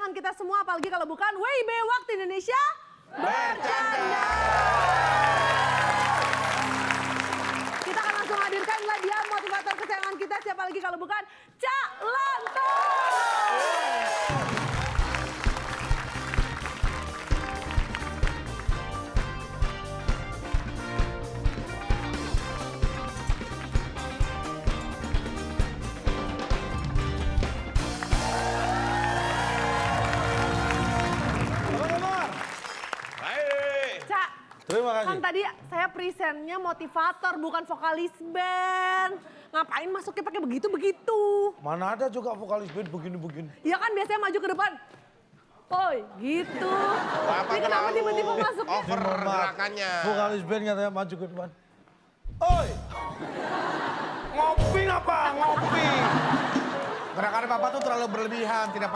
kesayangan kita semua, apalagi kalau bukan WIB Waktu Indonesia Bercanda. Kita akan langsung hadirkan lah dia motivator kesayangan kita, siapa lagi kalau bukan Cak Lanto. Terima kasih. Kan tadi saya presentnya motivator, bukan vokalis band. Ngapain masuknya pakai begitu-begitu? Mana ada juga vokalis band begini-begini. Ya kan biasanya maju ke depan. Oi, gitu. Ini kenapa tiba-tiba masuknya? Over gerakannya. Vokalis band katanya maju ke depan. Oi! Ngopi apa? Ngopi! Gerakan Bapak tuh terlalu berlebihan, tidak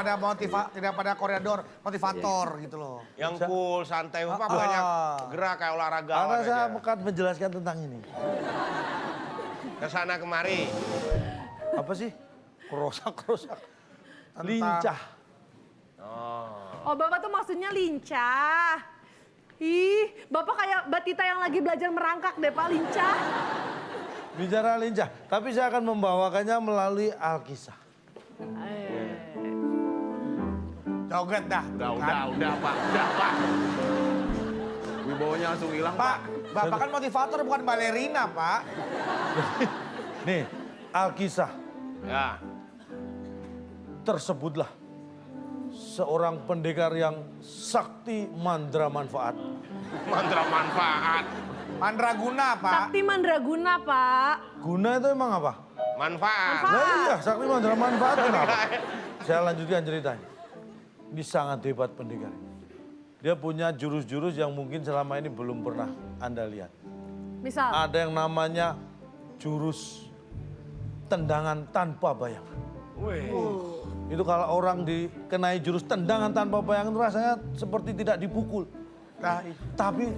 pada koridor motivator gitu loh. Yang cool, santai, Bapak banyak gerak kayak olahraga. Karena saya akan menjelaskan tentang ini. Kesana kemari. Apa sih? Kerosak-kerosak. Lincah. Oh, Bapak tuh maksudnya lincah. Ih, Bapak kayak Batita yang lagi belajar merangkak deh, Pak, lincah. Bicara lincah, tapi saya akan membawakannya melalui Alkisah. Joget dah. Udah, Pak. Wibawanya langsung hilang, Pak, Bapak kan motivator bukan balerina, Pak. Nih, Alkisah. Ya. Tersebutlah seorang pendekar yang sakti mandra manfaat. Mantra manfaat. Mandraguna, Pak. Sakti Mandraguna, Pak. Guna itu emang apa? Manfaat. Nah iya, sakti mandra manfaat kenapa? Saya lanjutkan ceritanya. Ini sangat hebat pendekar. Dia punya jurus-jurus yang mungkin selama ini belum pernah Anda lihat. Misal? Ada yang namanya jurus tendangan tanpa bayangan. Itu kalau orang dikenai jurus tendangan tanpa bayangan rasanya seperti tidak dipukul. Nah, tapi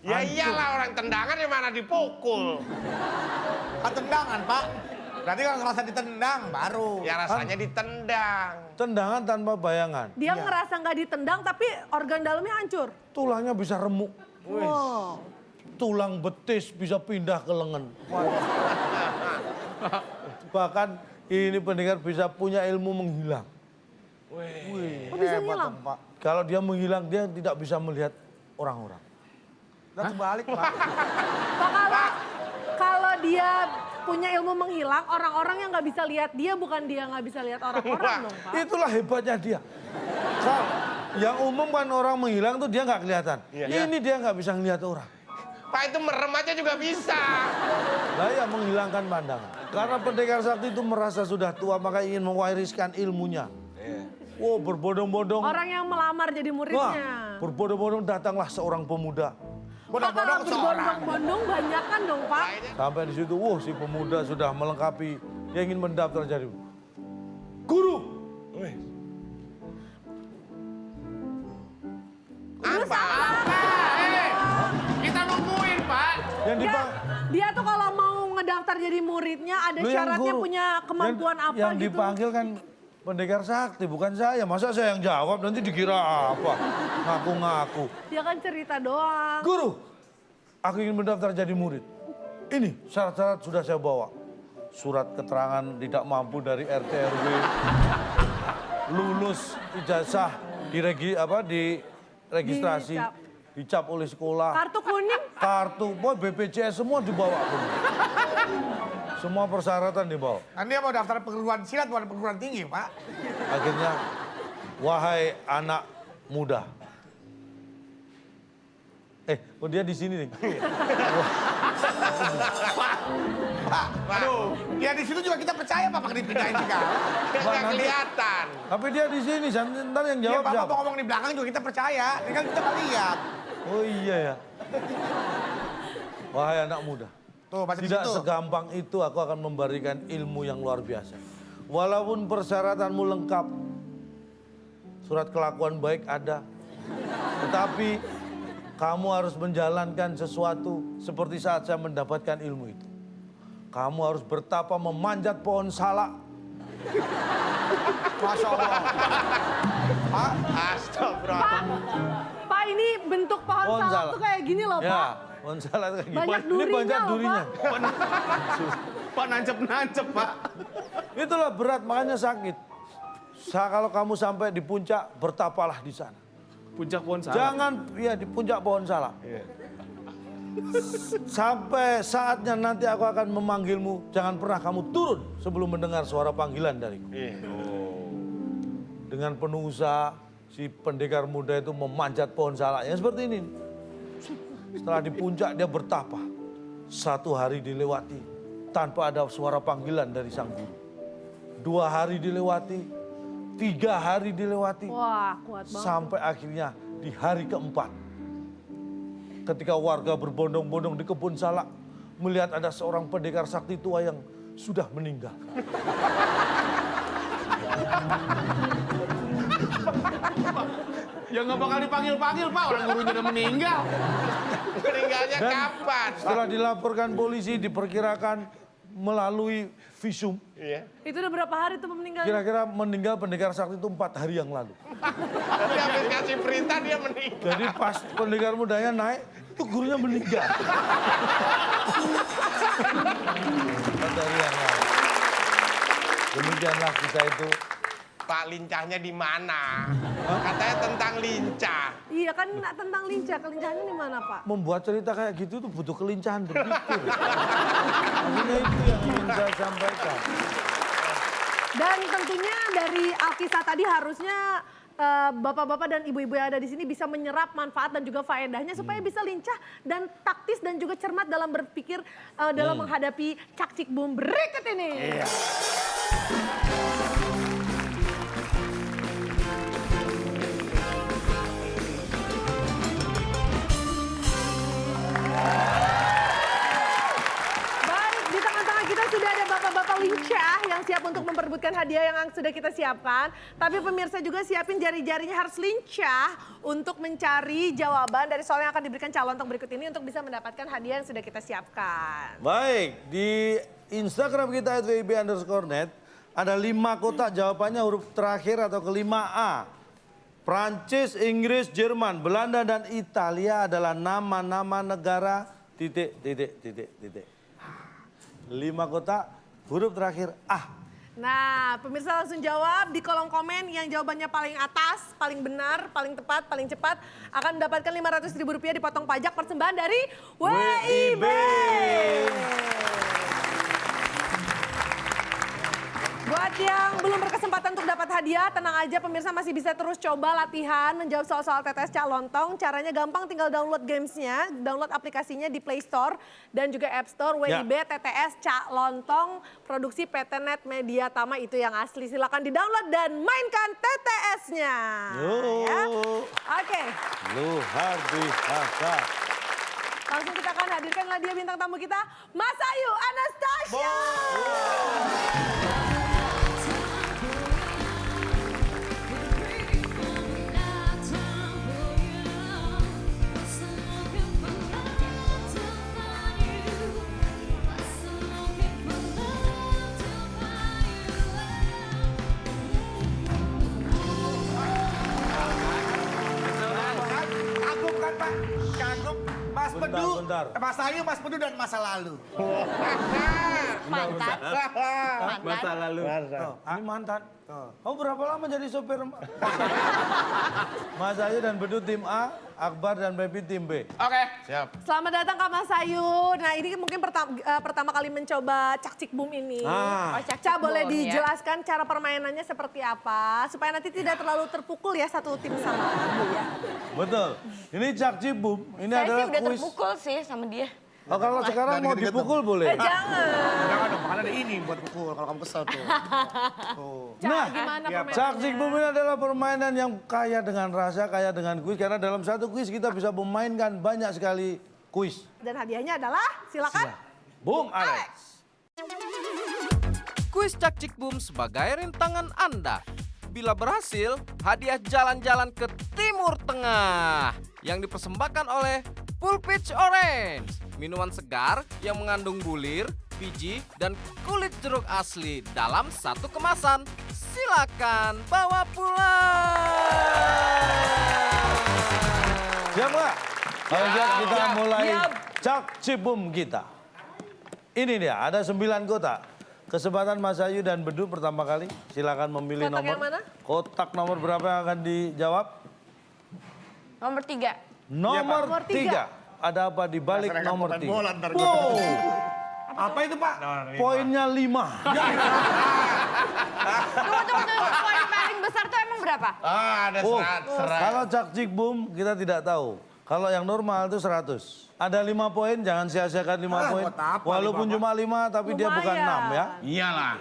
Ya hancur. iyalah orang tendangan yang mana dipukul. Kan tendangan, Pak. Berarti kalau ngerasa ditendang baru. Ya rasanya ditendang. Tendangan tanpa bayangan. Dia ngerasa nggak ditendang tapi organ dalamnya hancur. Tulangnya bisa remuk. Wow. Tulang betis bisa pindah ke lengan. Bahkan ini pendekar bisa punya ilmu menghilang. Oh, bisa Hebat ngilang? dong, Pak. Kalau dia menghilang dia tidak bisa melihat orang-orang. Udah kebalik, Pak. Pak, kalau dia punya ilmu menghilang, orang-orang yang nggak bisa lihat dia, bukan dia nggak bisa lihat orang-orang dong, Pak. Itulah hebatnya dia. Yang umum kan orang menghilang tuh dia nggak kelihatan. Ini dia nggak bisa ngelihat orang. Pak itu merem aja juga bisa. Nah ya menghilangkan pandangan. Karena pendekar sakti itu merasa sudah tua maka ingin mewariskan ilmunya. Wow, berbondong-bondong. Orang yang melamar jadi muridnya. Wah, berbondong-bondong datanglah seorang pemuda. Pak, kalau Bodong-bodong seorang. berbondong-bondong banyak kan dong, Pak. Sampai di situ, wah si pemuda sudah melengkapi. Dia ingin mendaftar jadi guru. Apa? Kita nungguin, Pak. Yang Dia tuh kalau mau ngedaftar jadi muridnya ada Lu yang syaratnya guru. punya kemampuan apa Yang gitu. dipanggil kan pendekar sakti, bukan saya. Masa saya yang jawab nanti dikira apa? Ngaku-ngaku. Dia kan cerita doang. Guru, aku ingin mendaftar jadi murid. Ini syarat-syarat sudah saya bawa. Surat keterangan tidak mampu dari RT RW. Lulus ijazah diregistrasi, dicap oleh sekolah. Kartu kuning? Kartu, boy, BPJS semua dibawa. Semua persyaratan dibawa. Kan dia mau daftar perguruan silat bukan perguruan tinggi, Pak. Akhirnya, wahai anak muda. Oh dia di sini nih. Pak, aduh. Dia di situ juga kita percaya, Pak, pakai dipindahin segala. Nggak kelihatan. Tapi dia di sini, ntar yang Dia jawab Bapak siapa? mau ngomong di belakang juga kita percaya. Ini kan kita nggak lihat. Oh iya ya. Wahai anak muda. Tuh, baca di Tidak situ. segampang itu aku akan memberikan ilmu yang luar biasa. Walaupun persyaratanmu lengkap, surat kelakuan baik ada, tetapi kamu harus menjalankan sesuatu seperti saat saya mendapatkan ilmu itu. Kamu harus bertapa memanjat pohon salak. Masya Allah. Pak, Astagfirullah. Pak ini bentuk pohon Pohon salak salak. tuh kayak gini loh Ya, Pak. pohon salak kayak gini. Banyak Ini durinya banyak loh, durinya. Pak nancep-nancep, Pak. Itulah berat, makanya sakit. Kalau kamu sampai di puncak, bertapalah di sana. Puncak pohon salak. Jangan, ya di puncak pohon salak. Sampai saatnya nanti aku akan memanggilmu, jangan pernah kamu turun sebelum mendengar suara panggilan dariku. Dengan penuh usaha, si pendekar muda itu memanjat pohon salaknya seperti ini. Setelah di puncak dia bertapa. 1 hari dilewati tanpa ada suara panggilan dari sang guru. 2 hari dilewati, 3 hari dilewati. Wah kuat banget. Sampai akhirnya di hari keempat. Ketika warga berbondong-bondong di kebun salak, melihat ada seorang pendekar sakti tua yang sudah meninggal. Ya nggak bakal dipanggil-panggil, Pak. Orang gurunya udah meninggal. Meninggalnya kapan? Setelah dilaporkan polisi, diperkirakan melalui visum. Iya. Itu udah berapa hari tuh meninggal? Kira-kira meninggal pendekar sakti itu 4 hari yang lalu. Dia habis kasih perintah dia meninggal. Jadi pas pendekar mudanya naik, itu gurunya meninggal. 4 hari yang lalu. Demikianlah kita itu. Pak, lincahnya di mana? Katanya tentang lincah. Iya kan nggak tentang lincah, kelincahannya di mana Pak? Membuat cerita kayak gitu tuh butuh kelincahan berpikir. Maksudnya itu yang ingin saya sampaikan. Dan tentunya dari Alkisah tadi harusnya bapak-bapak dan ibu-ibu yang ada di sini bisa menyerap manfaat dan juga faedahnya supaya bisa lincah dan taktis dan juga cermat dalam berpikir dalam menghadapi cakcik boom berikut ini. Iya. Baik, di tengah-tengah kita sudah ada bapak-bapak lincah yang siap untuk memperebutkan hadiah yang sudah kita siapkan. Tapi pemirsa juga siapin jari-jarinya harus lincah untuk mencari jawaban dari soal yang akan diberikan calon berikut ini untuk bisa mendapatkan hadiah yang sudah kita siapkan. Baik, di Instagram kita @wib_net ada 5 kotak jawabannya huruf terakhir atau kelima A. Prancis, Inggris, Jerman, Belanda, dan Italia adalah nama-nama negara titik. 5 kotak huruf terakhir A. Nah, pemirsa langsung jawab di kolom komen yang jawabannya paling atas, paling benar, paling tepat, paling cepat akan mendapatkan Rp500.000 dipotong pajak persembahan dari WIB. Buat yang belum berkesempatan untuk dapat hadiah, tenang aja pemirsa masih bisa terus coba latihan menjawab soal-soal TTS Cak Lontong. Caranya gampang, tinggal download gamesnya, download aplikasinya di Play Store dan juga App Store WIB TTS Cak Lontong, produksi PT Net Media Tama itu yang asli. Silakan di-download dan mainkan TTS-nya. Ya. Oke. Luar biasa. Langsung kita akan hadirkan hadiah bintang tamu kita, Mas Ayu Anastasia. kagum kan Pak? Kagum. Mas Bentar, Pedu, bentar. Mas Ayu, Mas Pedu dan masa lalu. Mantan. Masa lalu. Oh, ini mantan. Kamu berapa lama jadi sopir? Mas Ayu dan Bedu tim A, Akbar dan Pepi tim B. Oke. Siap. Selamat datang Kak Mas Ayu. Nah ini mungkin pertama kali mencoba cakcik boom ini. Ah. Cak boleh Boom, ya. dijelaskan cara permainannya seperti apa supaya nanti tidak terlalu terpukul ya satu tim sama aku ya. Betul. Ini Cak Cibum. Ini Saya adalah sih udah kuis. terpukul sih sama dia. Oh, kalau sekarang mau deket-deket dipukul boleh. Jangan. Jangan dong, makanya ada ini buat pukul kalau kamu kesel tuh. Tuh. Cak gimana iya, permainannya? Cak Cibum ini adalah permainan yang kaya dengan rasa, kaya dengan kuis. Karena dalam satu kuis kita bisa memainkan banyak sekali kuis. Dan hadiahnya adalah silakan. Boom, Alex. Kuis Cak Cik Boom sebagai rintangan Anda. Bila berhasil, hadiah jalan-jalan ke Timur Tengah yang dipersembahkan oleh Pulpitch Orange. Minuman segar yang mengandung bulir, biji, dan kulit jeruk asli dalam satu kemasan. Silakan bawa pulang. Siap nggak? Kalau siap kita mulai Siap. cak cibum kita. Ini dia, ada 9 kotak. Kesempatan Mas Ayu dan Bedu pertama kali. Silakan memilih Kotak nomor. yang mana? Kotak nomor berapa yang akan dijawab? Nomor 3. Nomor Nomor 3. Ada apa di balik Dasar nomor pemain 3? bola ntar gua. Wow, Apa itu Pak? poinnya 5. Tunggu. Poin paling besar tuh emang berapa? Ah, ada Oh, serat. kalau cak cibum kita tidak tahu. Kalau yang normal itu 100. Ada 5 poin, jangan sia-siakan 5 poin. buat apa Walaupun 5, cuma 5, tapi dia bukan 6 ya. Iyalah.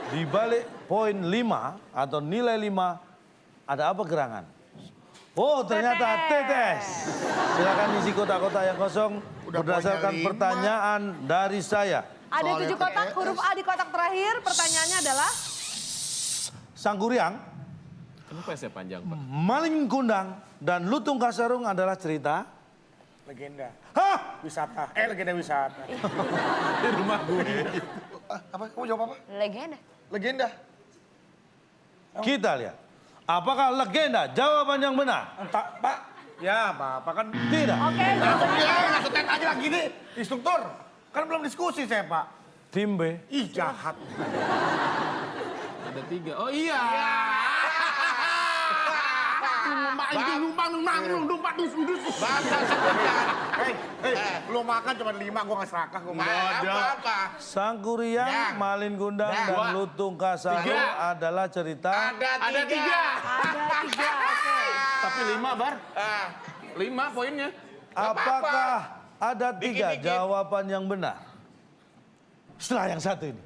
Di balik poin 5 atau nilai 5, ada apa gerangan? Oh, ternyata tetes. Silakan isi kotak-kotak yang kosong Udah berdasarkan poinnya 5. pertanyaan dari saya. Ada Soalnya 7 kotak, TS. huruf A di kotak terakhir. Pertanyaannya adalah, Sangkuriang, Kenapa saya panjang, Pak? Maling Kundang, dan Lutung Kasarung adalah cerita. Legenda. Hah? Wisata. Legenda wisata. Di rumah gue. Apa? Kamu jawab apa? Legenda. Legenda. Kita lihat. Apakah legenda jawaban yang benar? Entah, Pak. Ya, Bapak kan. Tidak. oke, Ya, langsung tet aja lagi nih. Instruktur. Kan belum diskusi saya, Pak. Tim B. Ih, jahat. Ada 3. Oh iya. Numpang. Bahasa sebentar. Lu makan cuma 5, gua nggak serakah. Gua Apa-apa. Sangkuriang, Ya. Malin Kundang, Ya. dan Lutung Kasarung Tiga. adalah cerita. Ada 3. ada 3, oke. Tapi 5, Bar. Ah, 5 poinnya. Apakah ada 3 Dikit-dikit. jawaban yang benar? Setelah yang satu ini.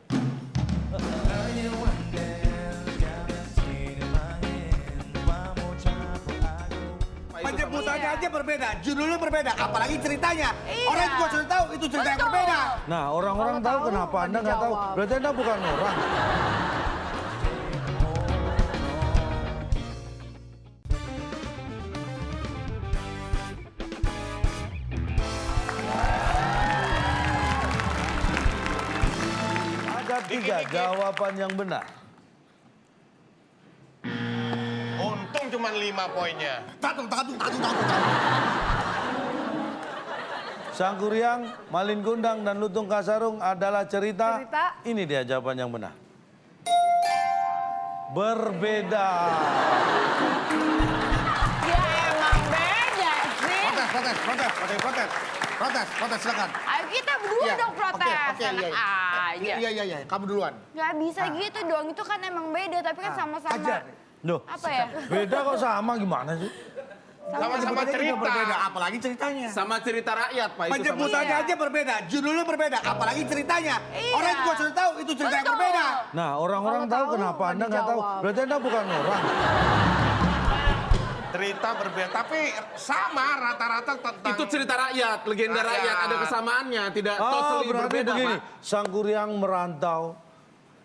Penyebutannya aja berbeda, judulnya berbeda, apalagi ceritanya. Iya. Orang juga sudah tahu itu cerita yang Betul. berbeda. Nah, orang-orang Kalau tahu tahu, kenapa nggak Anda nggak tahu. dijawab. Berarti Anda bukan orang. Ada 3 jawaban yang benar. untung cuma 5 poinnya. Tatung. Sangkuriang, Malin Kundang, dan Lutung Kasarung adalah cerita. Cerita. Ini dia jawaban yang benar. Berbeda. Ya emang beda sih. Protes, silakan. Ayo kita berdua Iya, dong protes. oke, Enak aja. Iya, kamu duluan. Gak bisa gitu dong, itu kan emang beda tapi kan sama-sama. Ajar. Loh, Apa ya? beda kok sama gimana sih? Sama-sama Penyebutannya juga cerita. berbeda, apalagi ceritanya. Sama cerita rakyat, Pak. Itu sama. Penyebutannya Iya. aja berbeda, judulnya berbeda, apalagi ceritanya. Iya. Orang juga sudah tahu itu cerita yang Betul. berbeda. Nah, orang-orang Kalau tahu tahu, kenapa nggak Anda nggak tahu. dijawab. Berarti Anda bukan orang. Cerita berbeda, tapi sama rata-rata tentang... Itu cerita rakyat, legenda Rakyat. rakyat. Ada kesamaannya, tidak Oh, totally berarti berbeda, begini. Pak. Sangkuriang merantau.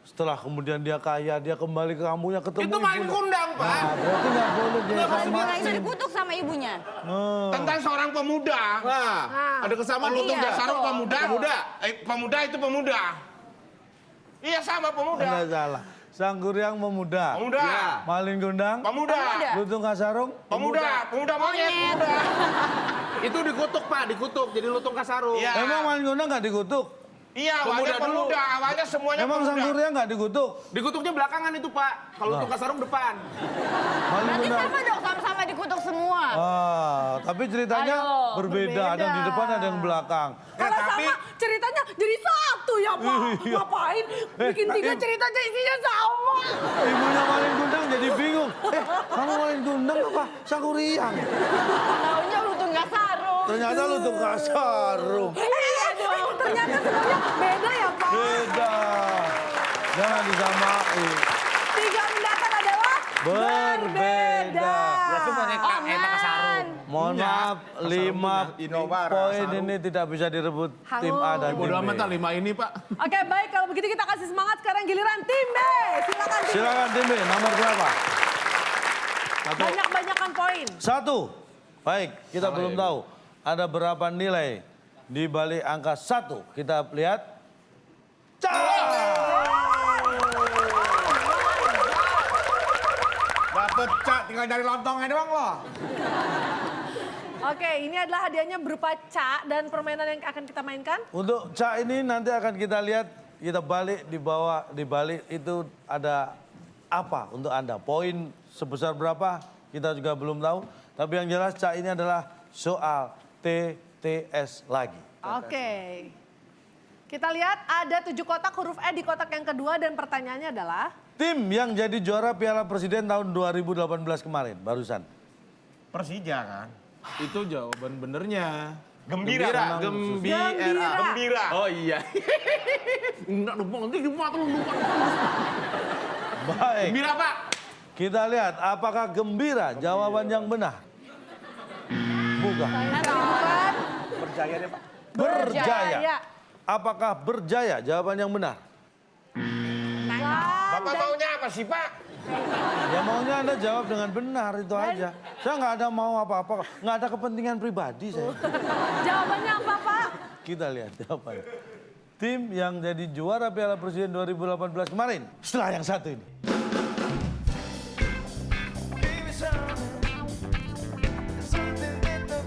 Setelah kemudian dia kaya, dia kembali ke kampungnya ketemu Itu Malin ibunya. Kundang, Pak. Nah, berarti nggak boleh dia Kalau dia nggak bisa samain. dikutuk sama ibunya. Tentang seorang pemuda. Nah, ada kesamaan. Lutung Iya, Kasarung betul. pemuda. Pemuda itu pemuda. Iya sama pemuda. Anda salah. Sangkuriang memuda. Pemuda. Iya. Malin Kundang. Pemuda. Pemuda. Lutung Kasarung. Pemuda monyet. Pemuda. Itu dikutuk, Pak. Dikutuk. Jadi Lutung Kasarung. Iya. Emang Malin Kundang nggak dikutuk? Iya, awalnya Pemuda dulu. pemuda. Awalnya semuanya Emang pemuda. Sangkuriang nggak dikutuk? Dikutuknya belakangan itu, Pak. Kalau Lutung Kasarung depan. Malin Berarti Kundang. sama dong, sama-sama dikutuk semua. Tapi ceritanya Ayo, berbeda. Ada yang di depan, ada yang belakang. Kalau sama ceritanya jadi satu ya Pak. Iya. Ngapain bikin 3 ceritanya isinya sama. Ibunya Malin Kundang jadi bingung. Kamu Malin Kundang apa? Sangkuriang. Taunya Lutung Kasarung. Ternyata Lutung Kasarung. Iya dong, ternyata semuanya beda ya Pak. Beda. Jangan disamain. 3 mendatar adalah Berbeda. Enak Kasarung. Mohon maaf, 5 poin ini tidak bisa direbut tim A dan tim Bodo B. amat lah 5 ini, Pak. Oke baik, kalau begitu kita kasih semangat sekarang giliran tim B. Silakan tim B. Silakan tim B, nomor berapa? Banyak-banyakan poin. 1. Baik, kita belum tahu ada berapa nilai di balik angka 1. Kita lihat. Dapet Cak, tinggal dari lontongnya doang loh. Oke, ini adalah hadiahnya berupa ca dan permainan yang akan kita mainkan. Untuk ca ini nanti akan kita lihat, kita balik di bawah, di balik itu ada apa untuk Anda. Poin sebesar berapa kita juga belum tahu. Tapi yang jelas ca ini adalah soal TTS lagi. Oke. Kita lihat ada 7 kotak huruf E di kotak yang kedua dan pertanyaannya adalah... Tim yang jadi juara Piala Presiden tahun 2018 kemarin, barusan. Persija kan? Itu jawaban benernya. Gembira. Gembira. Oh iya. Enggak lupa, nanti lupa tuh lupa. Baik, Gembira Pak. kita lihat apakah gembira jawaban yang benar. Bukan. Bukan. Berjaya deh Pak. Berjaya. Apakah berjaya jawaban yang benar? Bapak maunya apa sih Pak? Ya maunya Anda jawab dengan benar itu aja. Saya nggak ada mau apa-apa, nggak ada kepentingan pribadi saya. Jawabannya apa, Pak? Kita lihat jawabannya. Tim yang jadi juara Piala Presiden 2018 kemarin, setelah yang satu ini.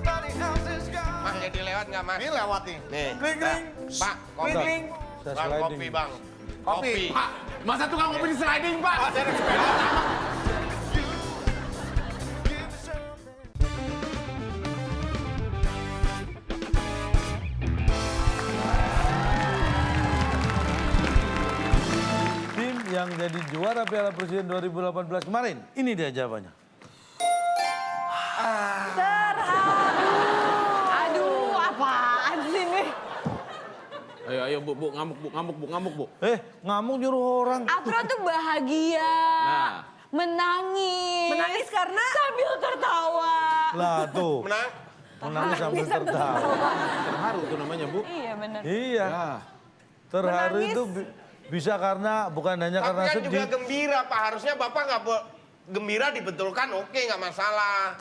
Mas jadi lewat nggak Mas? Ini lewat nih. Nih. Kling, kling. Pak, kopi. Kling. Saya Bang, sliding. kopi Bang. Kopi. Pak, masa tukang kopi di sliding Pak? Saya ada sepeda. Tim yang jadi juara Piala Presiden 2018 kemarin, ini dia jawabannya. Terharu. Aduh, apaan sih nih? Ayo Bu, ngamuk Bu. Ngamuk nyuruh orang. Afro tuh bahagia. Nah. Menangis. Menangis karena... Sambil tertawa. Lah tuh, Menang? menangis sambil tertawa. Terharu tuh namanya Bu. Iya bener. Iya, Ya. terharu Menangis. itu bisa karena, bukan hanya Tapi karena kan juga sedih. gembira Pak. Harusnya Bapak nggak gembira dibetulkan, oke nggak masalah.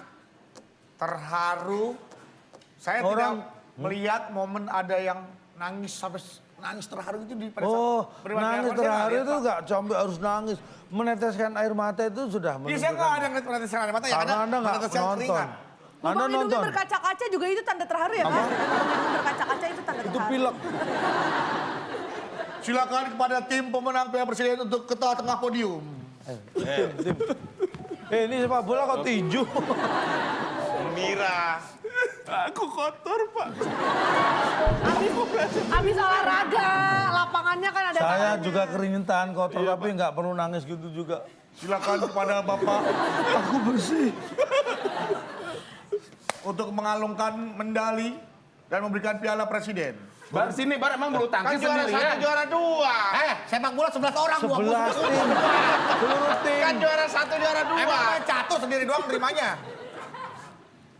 Terharu. Saya Orang- tidak melihat momen ada yang nangis sampai nangis terharu itu di pada Oh, saat beribadah nangis Saya nggak terharu lihat, itu Pak. nggak sampai harus nangis. Meneteskan air mata itu sudah Iya, saya nggak ada menunjukkan. meneteskan air mata, yang Karena ada Anda nggak meneteskan nonton. keringat. Anda Lubang hidungnya nonton. berkaca-kaca juga itu tanda terharu ya, Pak? Apa? Lubang hidung berkaca-kaca itu tanda Itu terharu. pilek. Silakan kepada tim pemenang Piala Presiden untuk ke tengah podium. Tim. Ini sepak bola kok tinju. Gembira. Aku kotor Pak. Habis olahraga, lapangannya kan ada Saya tangannya. juga keringetan kotor, tapi nggak perlu nangis gitu juga. Silakan kepada Bapak Aku bersih. untuk mengalungkan medali dan memberikan Piala Presiden. Bar sini Bar emang bulu Kan tangkis juara sendirian. satu, juara dua. Sepak bola 11 orang, 11 tim. Seluruh tim. Kan juara satu, juara dua. Emang saya catur sendiri doang terimanya.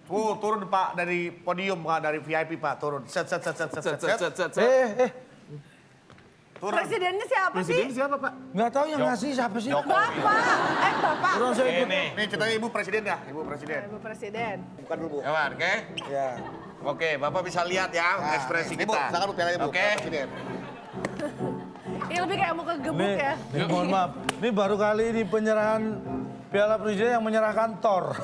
Turun Pak dari podium Pak, dari VIP Pak, turun. Set. Set. Turun. Presidennya siapa Presiden sih? siapa Pak? Nggak tahu yang ngasih siapa sih? Bapak. Bapak. Kurang saya ikut. Ini. Nih ceritanya Ibu Presiden ya, Ibu Presiden. Ibu Presiden. Bukan dulu Bu. Ya, Wan, oke? Ya. Oke, Bapak bisa lihat ya ekspresi Ibu, kita. silakan Bu Piala Ibu. Oke. Presiden. Ini lebih kayak mau kegebuk ya. Nih, mohon maaf. Ini baru kali ini penyerahan Piala Presiden yang menyerahkan Thor.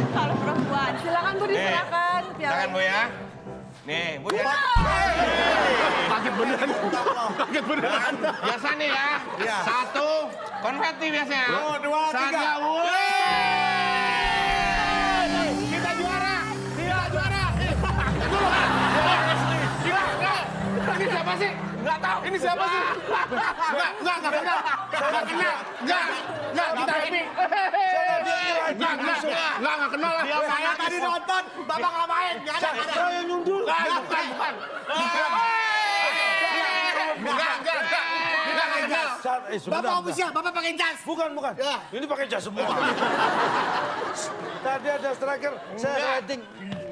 Kalau perempuan. Silakan Bu diserahkan. Jangan Bu ya. Nih, Bu ya. Kaget beneran. Kaget beneran. Biasa nih ya. Iya. Satu, konfeti biasanya. 1, 2, 3. Kita juara. Kita juara. Gila, enggak. Ini siapa sih? Enggak tahu. Ini siapa sih? Enggak kenal. Enggak kenal. Enggak, kita happy. Enggak kenal lah. Saya tadi nonton, Bapak ngapain? Nggak ada. Saya yang nyundul. Bukan. Enggak. Sebentar. Bapak pakai jas. Bukan. Ini pakai jas semua. Tadi ada striker, saya sliding.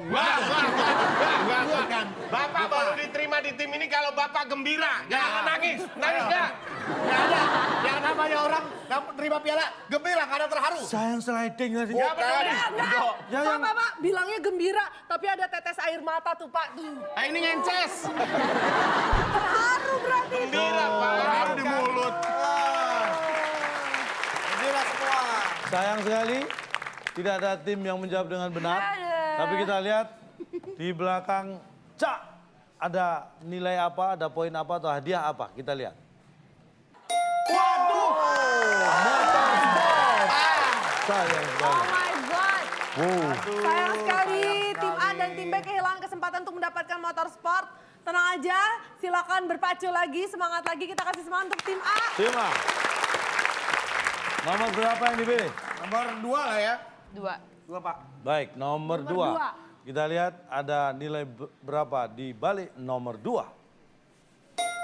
Enggak. Bapak baru diterima di tim ini kalau Bapak gembira. Jangan nangis. Nangis enggak? Nggak ada. Yang namanya orang yang terima piala gembira, nggak ada terharu. Saya yang sliding tadi. Ya benar. Enggak. Ya, yang- Pak, bilangnya gembira, tapi ada tetes air mata tuh, Pak. Tuh. Ah, ini ngences. Terharu berarti. Gembira, Pak. Terharu di mulut. Gembira semua. Sayang sekali, Tidak ada tim yang menjawab dengan benar. Tapi kita lihat di belakang Cak ada nilai apa, ada poin apa atau hadiah apa? Kita lihat. Waduh. Sayang Oh sekali. my God. Wow. Sayang sekali tim A dan tim B kehilangan kesempatan untuk mendapatkan motor sport. Tenang aja, silakan berpacu lagi, semangat lagi. Kita kasih semangat untuk tim A. Tim A. Nomor berapa yang dipilih? Nomor 2 lah ya. 2. 2 Pak. Baik, nomor Nomor 2. Kita lihat ada nilai berapa di balik nomor 2.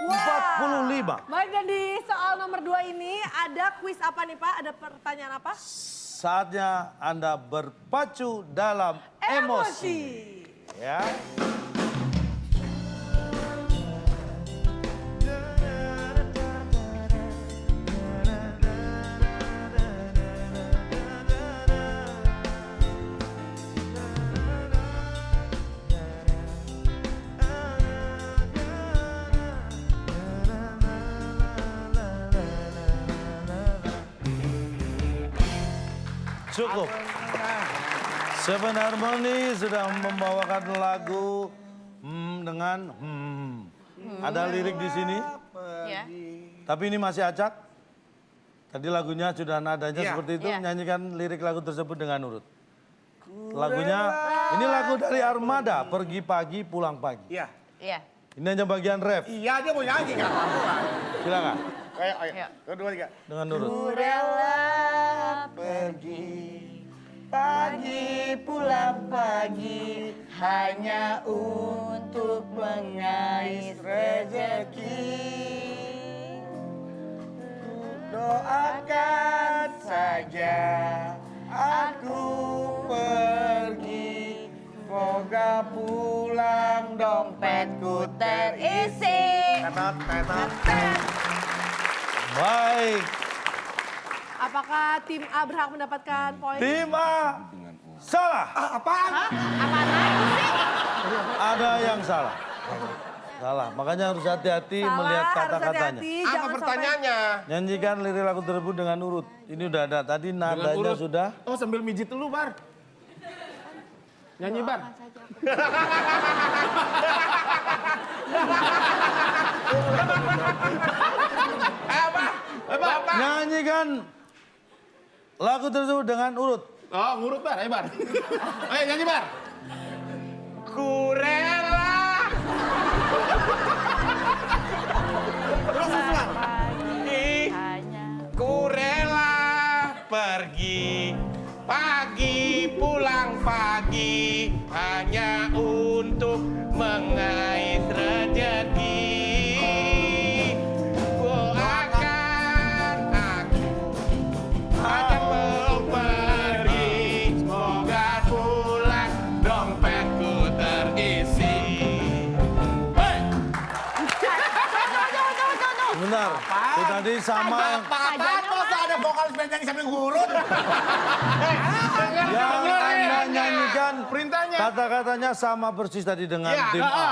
45. Baik, dan di soal nomor 2 ini ada kuis apa nih Pak? Ada pertanyaan apa? Saatnya Anda berpacu dalam emosi. Ya. Cukup. Seven Harmony sudah membawakan lagu dengan Ada lirik di sini, Ya. tapi ini masih acak. Tadi lagunya sudah nadanya Iya. seperti itu, Iya. nyanyikan lirik lagu tersebut dengan urut. Lagunya, ini lagu dari Armada, Pergi Pagi Pulang Pagi. Iya. Iya. Ini hanya bagian ref, Iya dia mau nyanyi kan. silakan Ayo, ayo. Iya. Kedua, tiga. dengan urut. Rela Pergi pagi pulang pagi hanya untuk mengais rezeki. Doakan saja aku pergi, semoga pulang dompetku terisi. Tetot, tetot. Baik, Apakah tim A berhak mendapatkan poin? tim A salah. Apaan? apaan lagi sih? Ada yang salah. Salah, makanya harus hati-hati melihat harus kata-katanya. hati-hati. Apa Jangan pertanyaannya? Nyanyikan lirik lagu tersebut dengan urut. Ini udah ada, tadi nadanya urut. sudah. Oh sambil mijit dulu Bar. Nyanyi Bar. Nyanyikan lagu tersebut dengan urut. Oh ngurut Bar, ayo Bar. Ayo nyanyi Bar. Ku rela ku rela pergi pagi pulang pagi hanya untuk mengais rezeki. Ku akan mau pergi, semoga pulang dompetku terisi. Hey! Benar. Itu tadi sama Apaan? Masa ada vokalis band nyanyi sambil ngurut? yang Anda nyanyikan. Perintahnya. Kata-katanya sama persis tadi dengan Iya, tim A.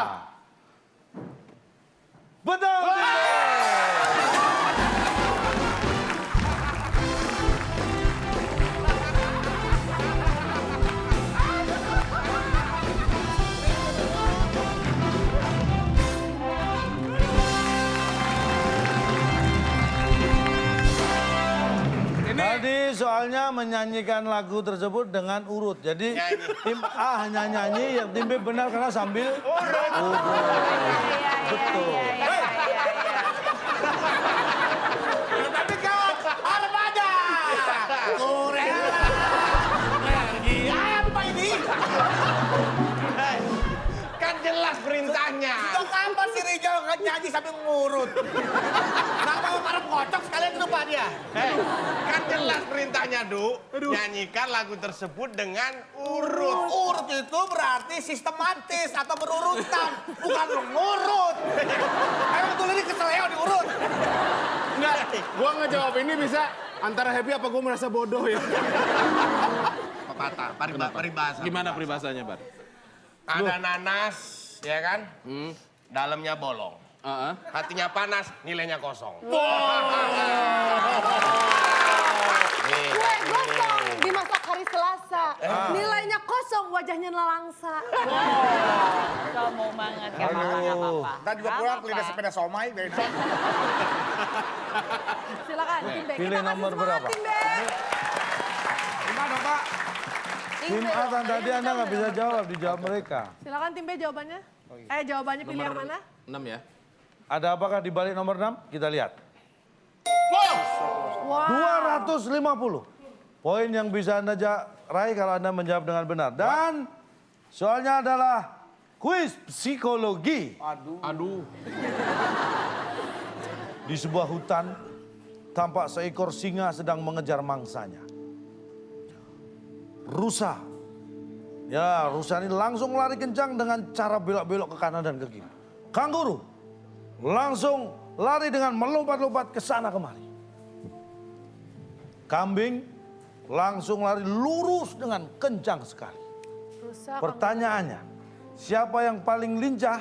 Betul. tim A. Tadi soalnya menyanyikan lagu tersebut dengan urut. Jadi tim A hanya nyanyi, yang tim B benar karena sambil urut. Betul. Tapi kan Armada. Kurela. Pergi. Apa ini? Kan jelas perintahnya. Kok kapan si Rijal nyanyi sambil ngurut? Kenapa mau parem kocok sekalian lupa dia? Kan jelas perintahnya, Du. Nyanyikan lagu tersebut dengan urut. Urut itu berarti sistematis atau berurutan, bukan ngurut. Emang tuh lirik keseleo diurut. Enggak, gua ngejawab ini bisa antara happy apa gua merasa bodoh ya. Pepatah, peribahasa. Gimana peribahasanya, Bar? Ada nanas, ya kan? Dalamnya bolong. Heeh. Hatinya panas, nilainya kosong. Kue gosong dimasak hari Selasa. Rosa. Nilainya kosong, wajahnya nelangsa. Sombong banget, gak apa-apa. Ntar juga pulang beli sepeda somai. Silakan, tim B. Pilih Kita kasih nomor semangat, berapa? tim B. Gimana Pak? Tim A tadi Anda nggak bisa jawab, dijawab mereka. Silakan tim B jawabannya. Jawabannya pilih yang mana? 6 ya. Ada apakah di balik nomor 6? Kita lihat. Wow. 250. Poin yang bisa Anda raih kalau Anda menjawab dengan benar. Dan soalnya adalah kuis psikologi. Aduh. Di sebuah hutan, tampak seekor singa sedang mengejar mangsanya. Rusa. Ya, rusa ini langsung lari kencang dengan cara belok-belok ke kanan dan ke kiri. Kanguru langsung lari dengan melompat-lompat ke sana kemari. Kambing langsung lari lurus dengan kencang sekali. Rusak. Pertanyaannya, siapa yang paling lincah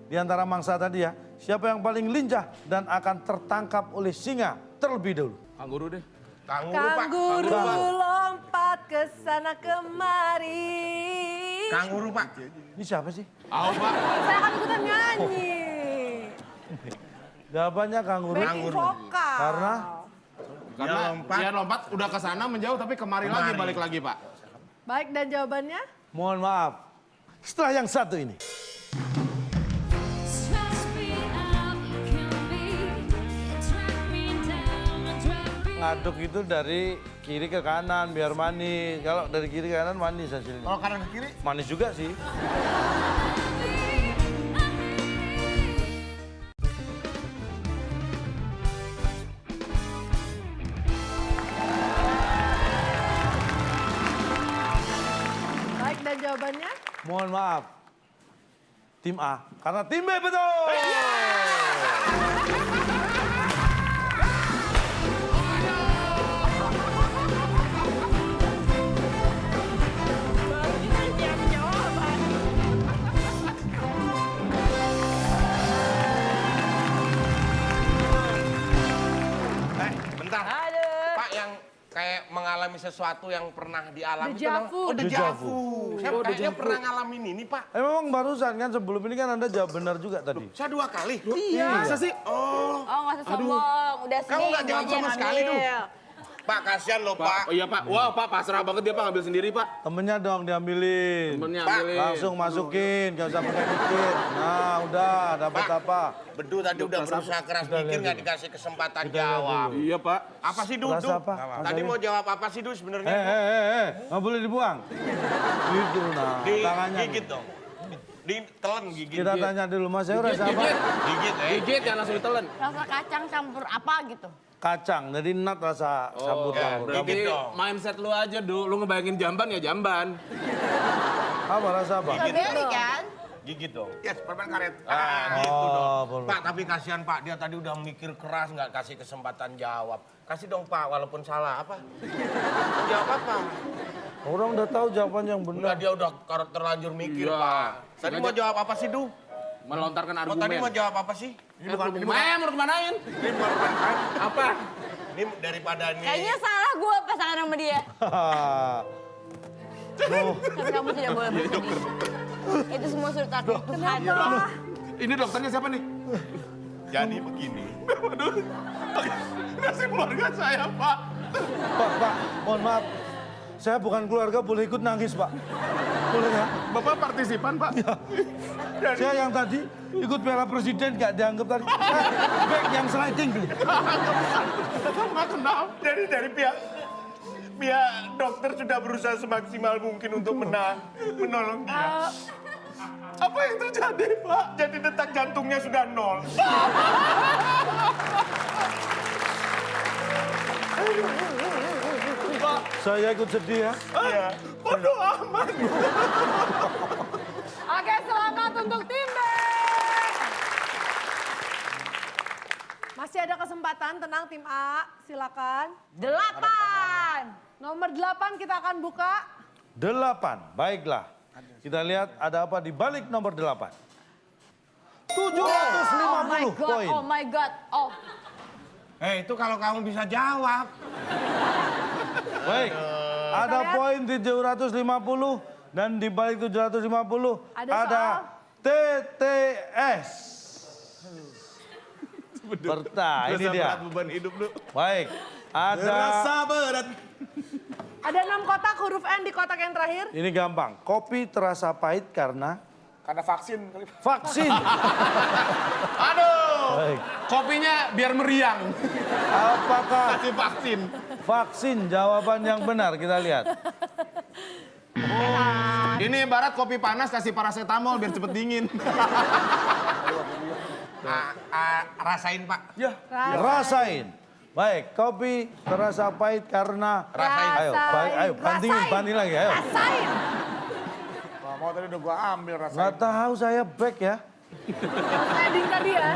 di antara mangsa tadi ya? Siapa yang paling lincah dan akan tertangkap oleh singa terlebih dahulu? Kanguru deh. Kanguru lompat ke sana kemari. Kanguru Pak. Ini siapa sih? Ayo Pak. Saya akan ikutan nyanyi. Jawabannya kanguru. Backing vokal. Karena Karena dia lompat udah ke sana menjauh tapi kemari lagi balik lagi Pak. Baik, dan jawabannya? mohon maaf, setelah yang satu ini. Ngaduk itu dari kiri ke kanan biar manis. Kalau dari kiri ke kanan manis hasilnya. Kalau kanan ke kiri? Manis juga sih. Baik, dan jawabannya? Mohon maaf, tim A. Karena tim B betul. Bentar. Pak yang kayak mengalami sesuatu yang pernah dialami itu Deja namanya- vu. Oh, deja Deja vu. Saya kayaknya pernah ngalamin ini, Pak. Memang barusan kan sebelum ini kan Anda jawab benar juga tadi. Saya 2 kali. Iya. Masa sih? Oh. Oh, nggak usah sombong. Udah sini. Kamu nggak jawab gua aja sama yang sekali, ambil. Duh. Pak, kasihan loh, Pak. Oh iya Pak. Wow Pak pasrah banget dia Pak ngambil sendiri Pak. Temennya dong diambilin. Temennya Pak, ambilin. Langsung masukin, gak usah pakai mikir. Nah udah, dapat Pak. apa? Bedu tadi udah berusaha keras Kita mikir lihat nggak dulu. dikasih kesempatan Kita lihat jawab. dulu. Iya Pak. Apa sih, Du? Rasa Du? apa? Tadi Rasanya? mau jawab apa sih, Du, sebenarnya? Nggak boleh dibuang. Gitu nah, tangannya. Digigit dong. Ditelan gigit. Kita tanya dulu, Mas Euro rasa apa? Gigit, Gigit ya langsung ditelan. Rasa kacang campur apa gitu. Kacang, jadi nut rasa campur-campur. ya, Kamu- gigit Berarti dong. mindset lu aja Du. Lu ngebayangin jamban ya jamban. Apa rasa apa? Strawberry kan? Gigit dong. Yes, permen karet. Gitu dong. Oh, boleh. Pak, tapi kasihan Pak, dia tadi udah mikir keras nggak kasih kesempatan jawab. Kasih dong Pak, walaupun salah apa? Mau jawab apa? Orang udah tahu jawaban yang Enggak, benar. dia udah terlanjur mikir Iya. Pak. Tadi mau jawab apa sih, Du? Melontarkan Oh, argumen. tadi mau jawab apa sih? Mau kemanain? Ini bukan kan? Apa? Ini daripada nih. Kayaknya salah gue pasangan sama dia. Oh, Tapi kamu tidak boleh bersedih. Itu semua sudah takdir Tuhan. Ini dokternya siapa nih? Jadi begini. Nasib keluarga saya Pak. Pak, mohon maaf. Saya bukan keluarga, boleh ikut nangis, Pak. Boleh ya? Bapak partisipan Pak. Saya yang tadi ikut Piala Presiden gak dianggap tadi. Back yang sliding tuh. Nggak kenal. Jadi dari pihak dokter sudah berusaha semaksimal mungkin untuk menolong dia. Apa yang terjadi, Pak? Jadi detak jantungnya sudah 0. Saya ikut sedih ya. Iya. Bodoh amat. Oke, selamat untuk tim B. Masih ada kesempatan, tenang tim A, silakan. 8. Nomor 8 kita akan buka. 8, baiklah. Kita lihat ada apa di balik nomor 8. 750 Oh my god, poin. oh my god. Oh, Itu kalau kamu bisa jawab. Baik, Ada poin 750 dan di balik 750 ada TTS. Berta, ini dia. Beban hidup lu. Baik, ada berat. Ada 6 kotak huruf N di kotak yang terakhir. ini gampang. Kopi terasa pahit karena Karena vaksin kali. vaksin. Aduh, Baik. kopinya biar meriang. Apakah Kasih vaksin. vaksin jawaban yang benar? Kita lihat. Ini ibarat kopi panas kasih paracetamol biar cepet dingin. Rasain Pak. Ya, rasain. Baik, kopi terasa pahit karena Rasain. Ayo, baik, ayo bandingin lagi, ayo. Rasain. Mau tadi udah gua ambil rasain. Nggak tahu saya back ya. Sliding tadi ya.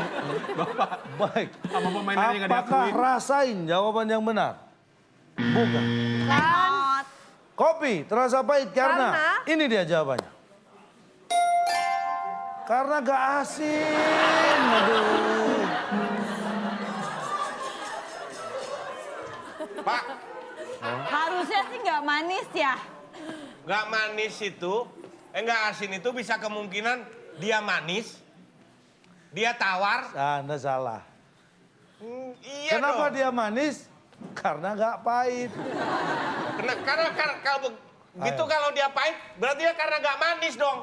Baik. Sama pemainannya nggak Apakah diakuin. rasain jawaban yang benar? Bukan. Kan. Kopi terasa pahit karena ini dia jawabannya. Karena gak asin. Aduh. Pak, Harusnya sih nggak manis ya. nggak manis itu, nggak asin itu bisa kemungkinan dia manis, dia tawar. Anda salah. Iya Kenapa dong. dia manis? Karena gak pahit. Karena kalau gitu Ayo. kalau dia pahit, berarti dia karena nggak manis dong.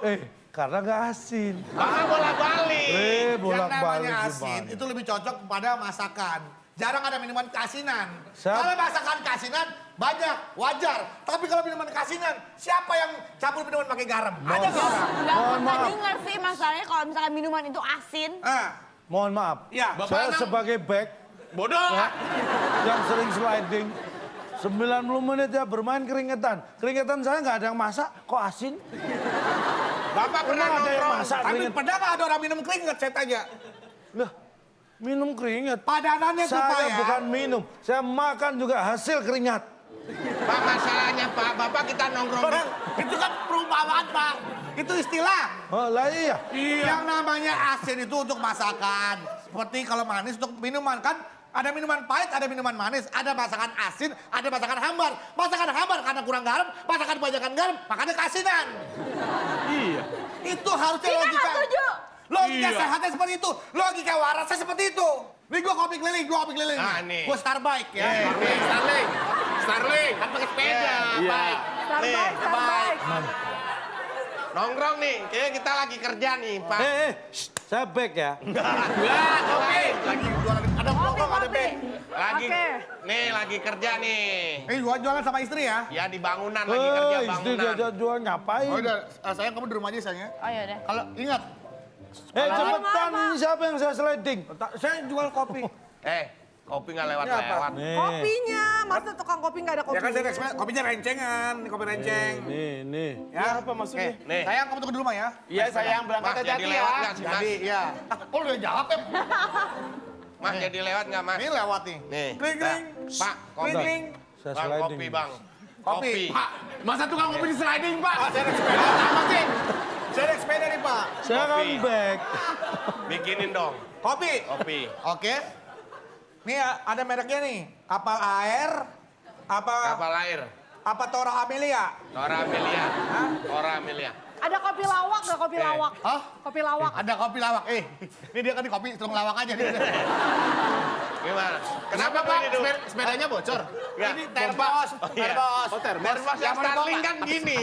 Karena gak asin. Bolak-balik. Yang Bolak-balik namanya asin gimana? itu lebih cocok kepada masakan. Jarang ada minuman keasinan. Siap. Kalau masakan keasinan banyak, wajar. Tapi kalau minuman keasinan, siapa yang campur minuman pakai garam? Ada nggak orang? Nggak Mohon pernah maaf. denger sih masalahnya kalau misalkan minuman itu asin. Mohon maaf. Iya. Saya sebagai back Bodoh. yang sering sliding. 90 menit ya bermain keringetan. Keringetan saya nggak ada yang masak, kok asin? Bapak pernah Emang ada yang nongkrong. masak Tapi keringet? pernah nggak ada orang minum keringet, saya tanya. Lah, minum keringet. Padanannya tuh Pak Saya ya. bukan minum, saya makan juga hasil keringat. Pak, masalahnya Pak, Bapak kita nongkrong. Orang, itu kan perumpamaan Pak. Itu istilah. Oh lah iya. Yang namanya asin itu untuk masakan. Seperti kalau manis untuk minuman kan. Ada minuman pahit, ada minuman manis. Ada masakan asin, ada masakan hambar. Masakan hambar karena kurang garam, masakan kebanyakan garam, makanya keasinan. Iya. Itu harusnya Kita logika. nggak setuju. Logika Iya. sehatnya seperti itu. Logika warasnya seperti itu. Nih gua kopi keliling, Nah, nih. Gua Starbike ya. Nih, Starling. Kan pakai sepeda. Baik. Starbike, Starbike. Nongkrong nih, kayaknya kita lagi kerja nih, Pak. Saya back ya. Enggak, kopi. Lagi jualan, ada blok, ada band. Lagi, Oke. nih lagi kerja nih. Gua jualan sama istri ya. Ya di bangunan, lagi kerja Istri bangunan. diajak jual ngapain? Oh udah, sayang kamu di rumah aja sayang ya. Oh ya udah. Kalau ingat, Cepetan, ini siapa yang saya sliding? saya jual kopi. Kopi nggak lewat-lewat. Nih, Kopinya, masa tukang kopi nggak ada kopi? Ya kan saya eksperimen, kopinya rencengan, ini kopi renceng. nih. Ya apa maksudnya? Nih. Sayang kamu tunggu di rumah ya. Iya sayang, Mas, berangkat jadi hati-hati lewat ya. nggak sih, Mas? Jadi ya. Kok udah jawab ya? Mas, jadi lewat nggak, Mas? Ini lewat nih. Nih. Kling kling. Pak, kopi. Kling kling. Saya Bang, sliding. kopi, Bang. Kopi. Pak, masa tukang kopi di sliding, Pak? Saya naik sepeda. Apa sih? Saya naik sepeda nih Pak. Saya kan Kopi. back. Bikinin dong, Kopi. kopi. Oke. Nih ada mereknya nih. Kapal air. Kapal air. Apa Tora Amelia? Tora Amelia. Tora Amelia. Ada kopi lawak nggak kopi lawak? Hah? Kopi lawak. Ada kopi lawak. Ini dia kan di kopi, tolong lawak aja dia. Gimana? Kenapa Pak? ini dulu? Sepedanya bocor? Nggak, Ini termos, iya. termos. Oh, termos. Termos yang Yang Starling mana kan gini.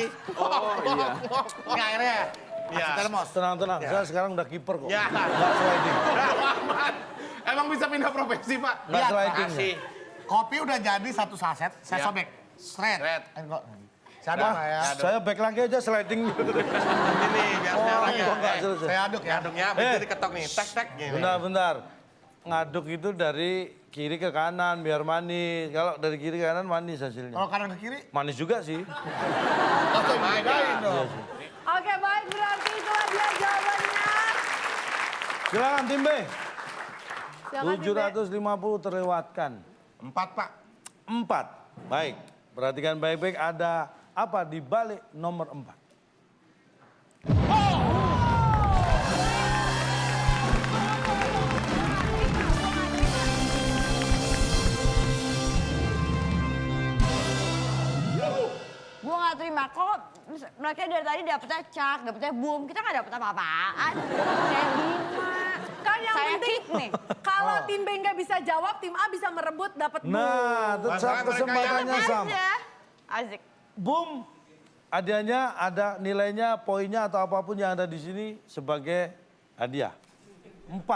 Ini airnya. Iya. Termos. Tenang. Saya sekarang udah kiper kok. Ya. Nggak sliding. Emang bisa pindah profesi, Pak? Nggak Lihat, sliding. Kasih. Kopi udah jadi satu saset, saya Ya. sobek. Shred. Shred. Saya aduk Pak, ya. Saya back lagi aja sliding. Ini biar nyalanya. kok nggak selesai. Saya aduk ya. Aduknya habis itu diketok nih. Tek gini. Bentar. Ngaduk itu dari kiri ke kanan biar manis. Kalau dari kiri ke kanan manis hasilnya. Kalau kanan ke kiri, Manis juga sih. Sama aja. Oke baik, berarti itulah dia jawabannya. Silakan tim B. Silakan, Tim B. 750 terlewatkan. 4, Pak. 4. Baik. Perhatikan baik-baik ada apa di balik nomor 4. Mar, kok mereka dari tadi dapetnya cak, dapetnya boom, kita nggak dapet apa-apaan. Saya 5. Kan yang Saya penting kick nih. kalau tim B nggak bisa jawab, tim A bisa merebut dapat boom. Nah, tetap Masalah mereka kesempatannya Aja. sama. Asik. Boom, hadiahnya ada nilainya, poinnya atau apapun yang ada di sini sebagai hadiah. 4.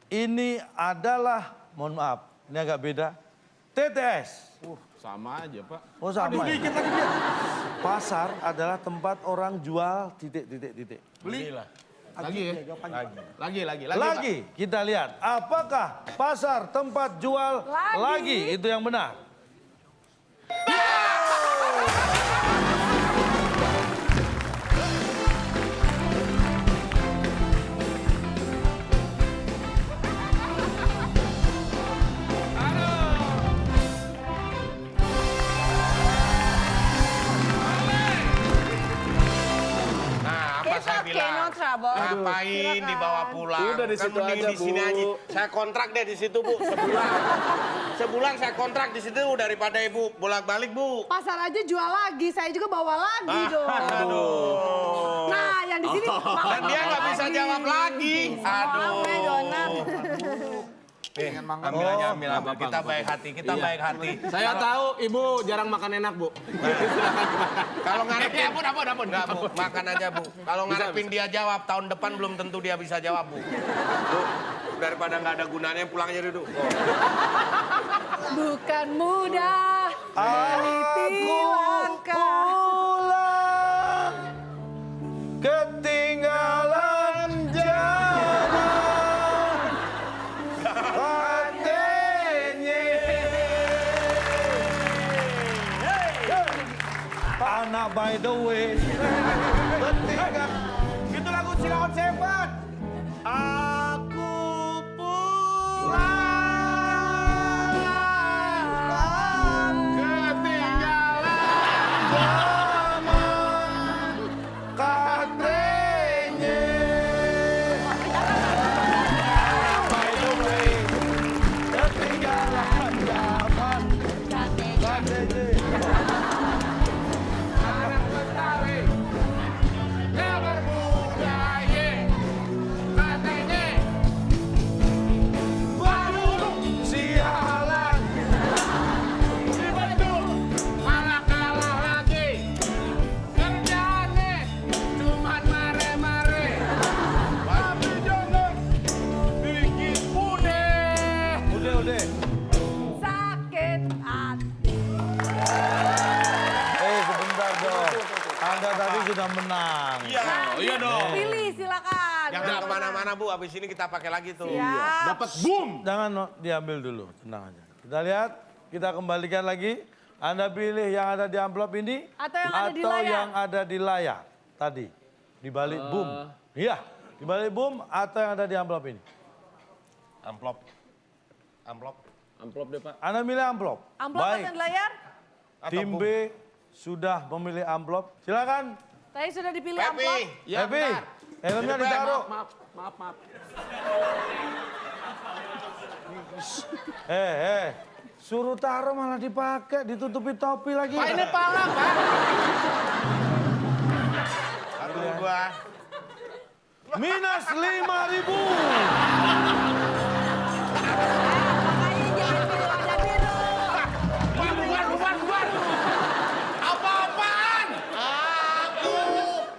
Ini adalah, mohon maaf, ini agak beda. TTS. Sama aja, Pak. Oh sama ya? Pasar adalah tempat orang jual titik. Belilah. Lagi ya? Lagi. Lagi, kita lihat. Apakah pasar tempat jual lagi? Itu yang benar. Nah, apa It's saya okay, bilang? no trouble. Ngapain dibawa pulang? Udah di Kan situ mending aja, di sini Bu. aja. Saya kontrak deh di situ, Bu, sebulan. Sebulan saya kontrak di situ daripada Ibu bolak-balik, Bu. Pasar aja jual lagi, saya juga bawa lagi dong. Aduh. Nah, yang di sini Dan dia nggak bisa jawab lagi. Aduh. donat. Nih, ambil aja, ambil. Kita baik hati, baik hati. Saya tahu Ibu jarang makan enak, Bu. Kalau ngarepin, ampun. Enggak, Bu, makan aja, Bu. Kalau ngarepin dia jawab, tahun depan belum tentu dia bisa jawab, Bu. Bu, daripada nggak ada gunanya, pulang aja dulu. bukan mudah meniti langkah. Pulang ketinggalan zaman katanya. Anak by the way ketinggalan. Itu lagu Cilaon Seven. Aku pulang Sakit hati. Sebentar dong. Anda tadi sudah menang. Iya dong. Pilih silakan. Jangan kemana-mana, Bu. Abis ini kita pakai lagi tuh. Siap. Dapat boom. Jangan diambil dulu, tenang aja. Kita lihat, kita kembalikan lagi. Anda pilih yang ada di amplop ini Atau yang ada di layar. yang ada di layar tadi. Di balik boom. Iya, di balik boom atau yang ada di amplop ini. Amplop. Amplop deh, Pak. Anda milih amplop. Amplop Baik, atau di layar? tim B sudah memilih amplop. Silakan. Tadi sudah dipilih Pepi. amplop. Ya, Happy, bentar. helmnya ditaruh. Maaf. Suruh taruh malah dipakai, ditutupi topi lagi. Pak, ini pala, Pak. Aduh, gua. Minus 5.000. Makanya jangan pilih warna biru. Bubar. Apa-apaan? Aku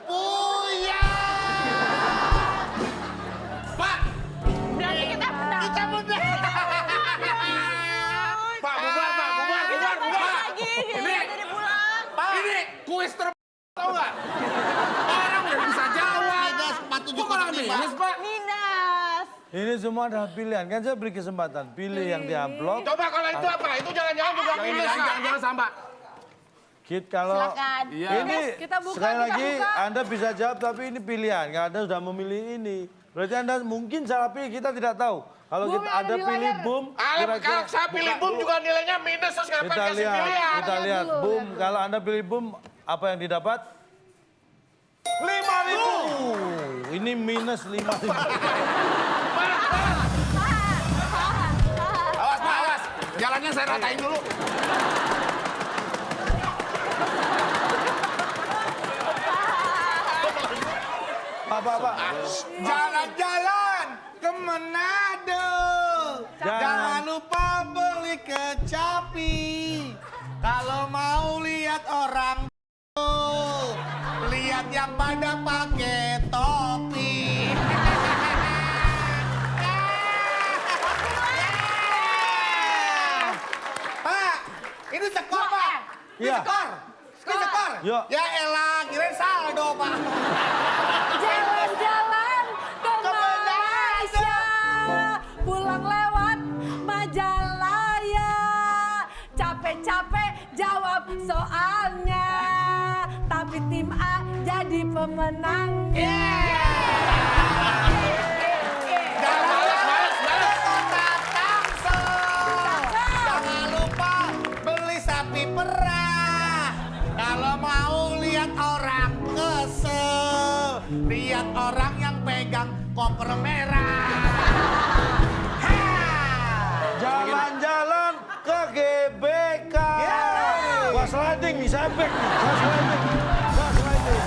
punya. Pak, Berarti kita menang. Pak, bubar. Lagi, dia tadi pulang. ini kuis tau nggak? Orang udah bisa jawab. Minus Kok malah 47,5. minus, Pak? Minus. Ini semua adalah pilihan. Kan saya beri kesempatan. Pilih yang di amplop. Coba kalau itu apa? Itu jangan-jangan juga Yang ini minus, Pak. jangan sama. Kit kalau Silakan. Iya. ini Kita buka, sekali kita lagi buka. Anda bisa jawab tapi ini pilihan. Karena Anda sudah memilih ini. Berarti Anda mungkin salah pilih, kita tidak tahu. Kalau Boom kita yang ada ada di pilih layar. boom, Kalau saya pilih boom juga nilainya minus, terus ngapain kita kasih lihat, pilihan? kita lihat dulu, boom. lihat dulu. Kalau Anda pilih boom, apa yang didapat? 5.000. Ini minus 5.000. Awas, Pak, awas. Jalannya saya ratain dulu. Pak. Jalan-jalan ke Manado. Jangan lupa beli kecapi. Kalau mau lihat orang lihat yang pada pakai topi. Pak, ini skor, Pak. Ini Iya. skor. Ini skor. Yuk. Ya elah, kirain saldo, Pak. Jalan-jalan ke Malaysia, pulang lewat Majalaya. Capek-capek jawab soalnya, tapi tim A jadi pemenangnya. Jalan-jalan ke kota Tangsel. Jangan lupa beli sapi perah. Kalau mau lihat orang kesel, lihat orang yang pegang koper merah. Ha! Jalan-jalan ke GBK. Wah sliding nih, saya back nih. Saya sliding. Wah sliding.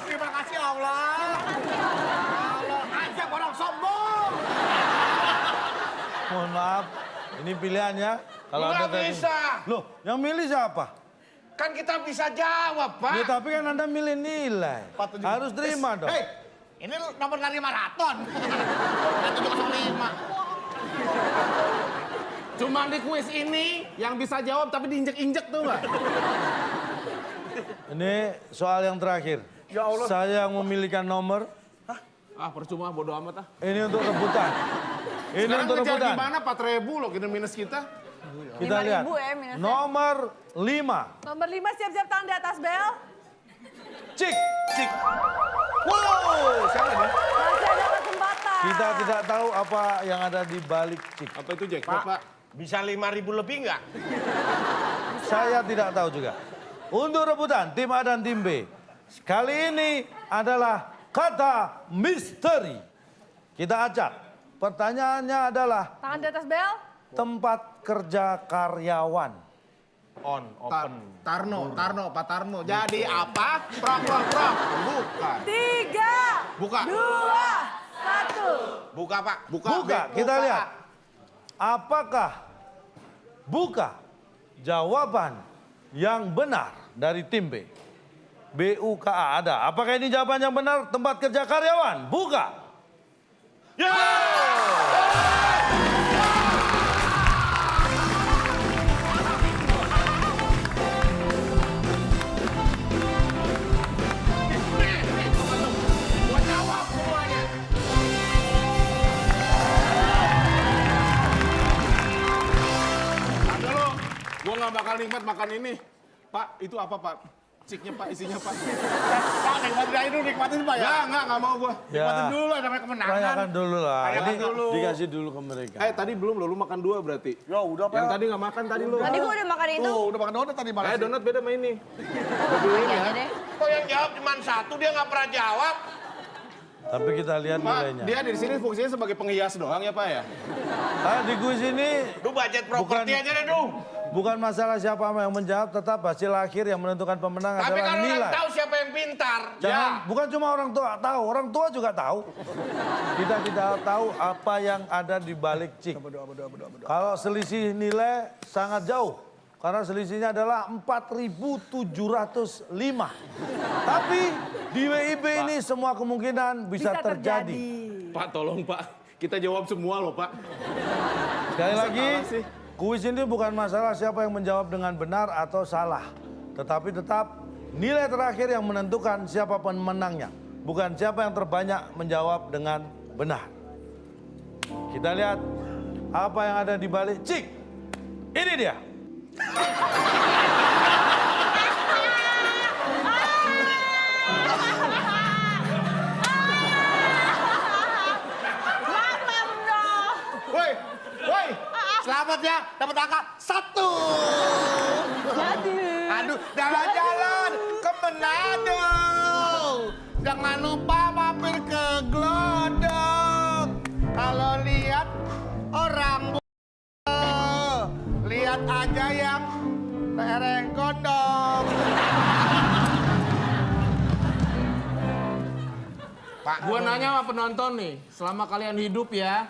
Terima kasih Allah. Allah, ajak orang sombong. Mohon maaf, ini pilihannya. Kalau Nggak Anda tadi- bisa. Loh, yang milih siapa? Kan kita bisa jawab, Pak. Ya, tapi kan Anda milih nilai. Harus terima dong. Hei, ini nomor lari maraton. 705. Cuma di kuis ini yang bisa jawab tapi diinjek-injek tuh nggak? Ini soal yang terakhir. Ya Allah. Saya yang memilihkan nomor. Ah, percuma, bodo amat ah. Ini untuk rebutan. Ini Sekarang untuk ngejar rebutan. gimana 4.000 loh minus kita. Kita lihat. 5.000 ya minusnya. Nomor 5. Nomor 5 siap-siap tangan di atas bel. Cik. Wow, siapa ini? Masih ada kesempatan. Kita tidak tahu apa yang ada di balik cik. Apa itu jackpot, Pak? Bisa 5.000 lebih nggak? Saya tidak tahu juga. Untuk rebutan tim A dan tim B. Kali ini adalah kata misteri. Kita acak. Pertanyaannya adalah Tangan di atas bel. tempat kerja karyawan. On, open. Tarno, Pak Tarno. Jadi apa? Prok. Bukan. 3, Buka. 2, 1. Buka, Pak. Buka, Bek. kita Buka. lihat. Apakah buka jawaban yang benar dari tim B? BUKA ada. Apakah ini jawaban yang benar tempat kerja karyawan? Buka. Gua jawab semuanya. Ada lo, gua nggak bakal nikmat makan ini. Pak, itu apa Pak? Ciknya Pak, isinya Pak. Pak, nikmatin aja dulu, nikmatin Pak ya. Ya, nggak mau gua. Nikmatin Ya, dulu, namanya kemenangan. rayakan dulu lah. Rayakan Ini dulu. dikasih dulu ke mereka. Tadi belum lo, lu makan 2 berarti. Ya udah Pak. Yang tadi nggak makan tadi lo. Tadi gua udah makan itu. Tuh, udah makan donat tadi malah. Donat beda sama ini. Aja deh. Kok yang jawab cuma 1, dia nggak pernah jawab? Tapi kita lihat Pak, nilainya. dia di sini fungsinya sebagai penghias doang ya Pak ya? Di kuis ini Lu budget properti Bukan. aja deh, Du. bukan masalah siapa yang menjawab, tetap hasil akhir yang menentukan pemenang Tapi adalah kan orang nilai. tahu siapa yang pintar. Jangan, bukan cuma orang tua tahu, orang tua juga tahu. Kita tidak tahu apa yang ada di balik cik. Kalau selisih nilai sangat jauh. Karena selisihnya adalah 4.705. Tapi di WIB ini semua kemungkinan bisa terjadi. Pak tolong Pak, kita jawab semua loh Pak. Sekali lagi, salah sih? kuis ini bukan masalah siapa yang menjawab dengan benar atau salah. Tetapi tetap nilai terakhir yang menentukan siapa pemenangnya. Bukan siapa yang terbanyak menjawab dengan benar. Kita lihat apa yang ada di balik cik. Ini dia. Woi, selamat ya, dapat angka 1. Aduh, jalan-jalan ke Manado. Jangan lupa mampir ke Glodok. Kalau lihat orang lihat aja yang lereng godong. Gua nanya sama penonton nih, selama kalian hidup ya,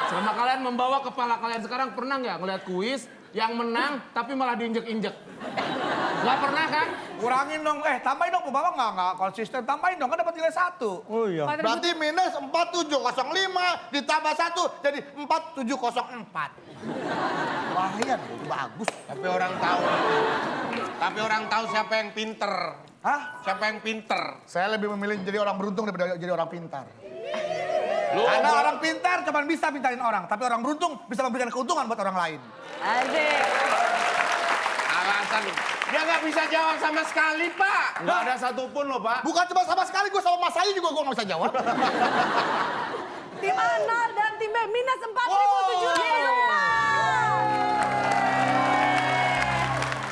selama kalian membawa kepala kalian sekarang, pernah nggak ngeliat kuis yang menang tapi malah diinjek-injek? Nggak pernah kan? Kurangin dong, tambahin dong, Bapak nggak konsisten, tambahin dong, kan dapat nilai 1. Oh iya. Berarti minus 4705 ditambah 1 jadi 4704. Lumayan, bagus. Tapi orang tahu siapa yang pinter. Hah? Siapa yang pinter? Saya lebih memilih jadi orang beruntung daripada jadi orang pintar. Lu Karena orang pintar cuma bisa pintarin orang, tapi orang beruntung bisa memberikan keuntungan buat orang lain. Asik. alasan. Dia nggak bisa jawab sama sekali, Pak. Nggak ada satupun loh, Pak. Bukan cuma sama sekali, gue sama Mas Ayu juga gue nggak bisa jawab. Tim A 0 dan tim B minus 4.700.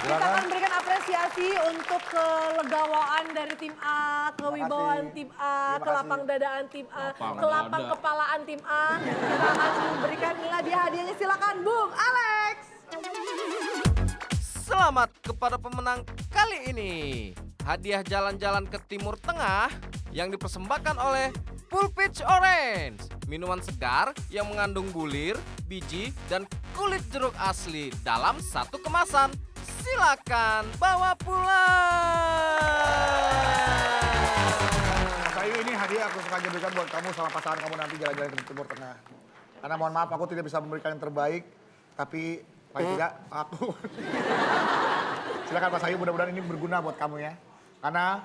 Kita akan berikan apresiasi untuk kelegawaan dari tim A, kewibawaan tim A, kelapang dadaan tim A, kelapang kepalaan tim A. Kita akan berikan hadiahnya, silakan Bung Alex. Selamat kepada pemenang kali ini. Hadiah jalan-jalan ke Timur Tengah yang dipersembahkan oleh Pulpitch Orange. Minuman segar yang mengandung bulir, biji, dan kulit jeruk asli dalam satu kemasan. Silakan bawa pulang. Kayu ini hadiah aku sengaja berikan buat kamu sama pasangan kamu nanti jalan-jalan ke Timur Tengah. Karena mohon maaf aku tidak bisa memberikan yang terbaik, tapi paling tidak aku. Silakan Mas Ayu, mudah-mudahan ini berguna buat kamu ya. Karena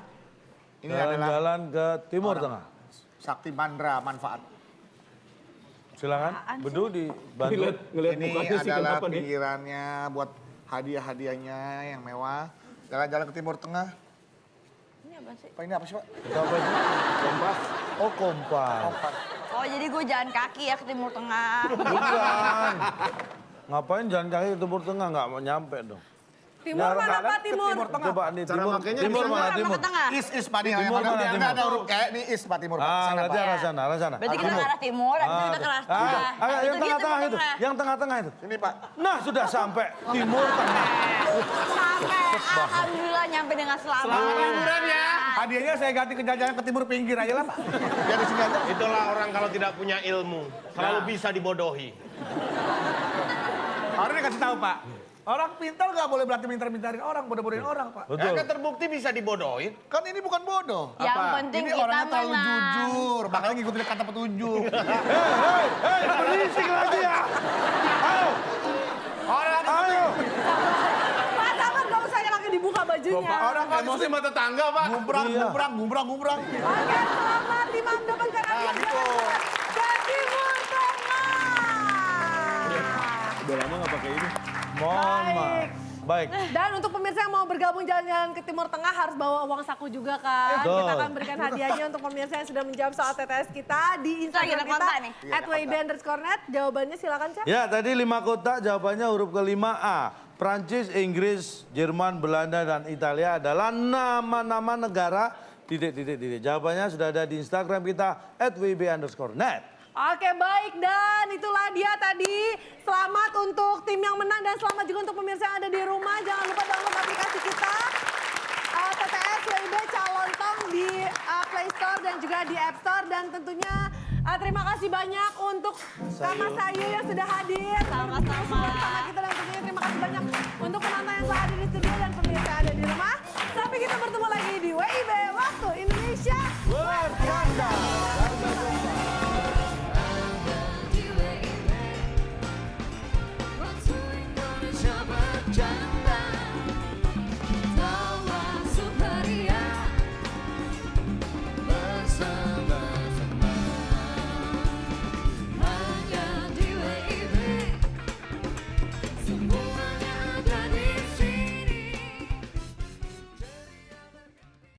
ini adalah Jalan-jalan ke Timur Tengah. Sakti Mandra Manfaat. Silakan, Bedu dibantu. Ini adalah pinggirannya buat hadiah-hadiahnya yang mewah. Jalan-jalan ke Timur Tengah. Ini apa sih? Pak, ini apa sih, Pak? Apa itu? Kompas. Oh, kompas. Oh, jadi gue jalan kaki ya ke Timur Tengah. Bukan. Ngapain jalan kaki ke Timur Tengah? Nggak mau nyampe dong. Timur mana Pak Timur? Coba nih, Timur mana Timur? Is Pak, nih. Timur mana, Ada Timur? huruf kayak ini is Pak Timur. Pak. Ah, Sana, berarti Pak. arah sana, arah sana. Berarti kita ke arah timur, habis itu kita ke arah tengah. Yang Itu dia tengah-tengah Timur itu, Tengah. yang tengah-tengah itu. Ini Pak. Nah, sudah sampai Timur Tengah. Sampai, alhamdulillah nyampe dengan selamat. Selamat liburan ya. Hadiahnya saya ganti ke jalan-jalan ke timur pinggir aja lah Pak. Biar di sini aja. Itulah orang kalau tidak punya ilmu. Selalu bisa dibodohi. Orang ini kasih tahu Pak. Orang pintar nggak boleh berarti mintar-mintarin orang, bodoh-bodohin orang Pak. Betul. Kan terbukti bisa dibodohin. Kan ini bukan bodoh. Yang penting Ini kita orangnya terlalu menang. jujur, makanya ngikutin kata petunjuk. Hei, berisik lagi ya. Ayo, Orang ayo. Pak sabar, gak usah yang lagi dibuka bajunya. orang kan Emosi sama tetangga, Pak. gumbrang, Iya. gumbrang. Oke, selamat tim A mendapatkan hadiah gitu. ke Timur Tengah. Udah lama nggak pakai ini. Mohon maaf. Baik. Dan untuk pemirsa yang mau bergabung jalan-jalan ke Timur Tengah harus bawa uang saku juga kan. Betul. Kita akan berikan hadiahnya untuk pemirsa yang sudah menjawab soal TTS kita di Instagram Kita kita kontak nih. @wib_net. Jawabannya silakan Cak. Ya, tadi 5 kotak jawabannya huruf kelima A. Prancis, Inggris, Jerman, Belanda, dan Italia adalah nama-nama negara titik. Jawabannya sudah ada di Instagram kita @wib_net. Oke baik, dan itulah dia tadi. Selamat untuk tim yang menang dan selamat juga untuk pemirsa yang ada di rumah. Jangan lupa download aplikasi kita TTS WIB Calontong di Play Store dan juga di App Store. Dan tentunya terima kasih banyak untuk Mas Ayu yang sudah hadir. Sama-sama. Bersama kita dan tentunya terima kasih banyak untuk penonton yang telah hadir